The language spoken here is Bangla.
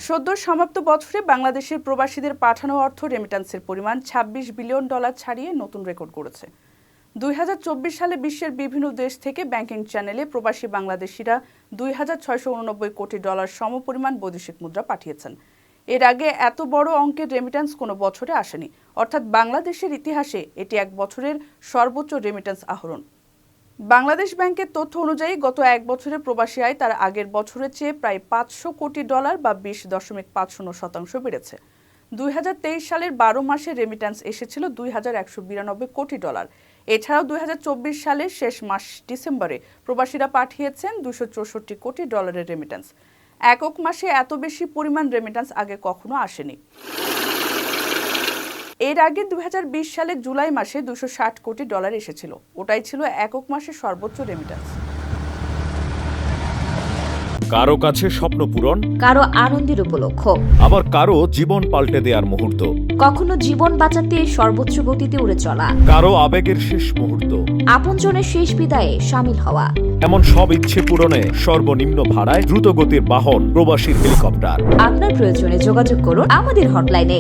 সদ্য সমাপ্ত বছরে বাংলাদেশের প্রবাসীদের পাঠানো অর্থ রেমিট্যান্সের পরিমাণ $26 বিলিয়ন ছাড়িয়ে নতুন রেকর্ড করেছে। 2024 সালে বিশ্বের বিভিন্ন দেশ থেকে ব্যাংকিং চ্যানেলে প্রবাসী বাংলাদেশিরা $2689 কোটি সমপরিমাণ বৈদেশিক মুদ্রা পাঠিয়েছেন। এর আগে এত বড় অঙ্কের রেমিট্যান্স কোনো বছরে আসেনি, অর্থাৎ বাংলাদেশের ইতিহাসে এটি এক বছরের সর্বোচ্চ রেমিট্যান্স আহরণ। বাংলাদেশ ব্যাংকের তথ্য অনুযায়ী গত এক বছরে প্রবাসী আয় তার আগের বছরের চেয়ে প্রায় $500 কোটি বা 20.50% বেড়েছে। 2023 সালের 12 মাসে রেমিট্যান্স এসেছিল $2192 কোটি। এছাড়াও 2024 সালের শেষ মাস ডিসেম্বরে প্রবাসীরা পাঠিয়েছেন $264 কোটি রেমিট্যান্স। একক মাসে এত বেশি পরিমাণ রেমিট্যান্স আগে কখনো আসেনি। এর আগে 2020 সালের জুলাই মাসে $260 কোটি এসেছিল। ওটাই ছিল একক মাসে সর্বোচ্চ রেমিট্যান্স। কারো কাছে স্বপ্ন পূরণ, কারো আনন্দের উপলক্ষ, আবার কারো জীবন পাল্টে দেওয়ার মুহূর্ত, কখনো জীবন বাঁচাতে সর্বোচ্চ গতিতে উড়ে চলা, কারো আবেগের শেষ মুহূর্ত, আপনজনের শেষ বিদায়ে শামিল হওয়া। এমন সব ইচ্ছে পূরণে সর্বনিম্ন ভাড়ায় দ্রুতগতির বাহন প্রবাসীর হেলিকপ্টার। আপনার প্রয়োজনে যোগাযোগ করুন আমাদের হটলাইনে।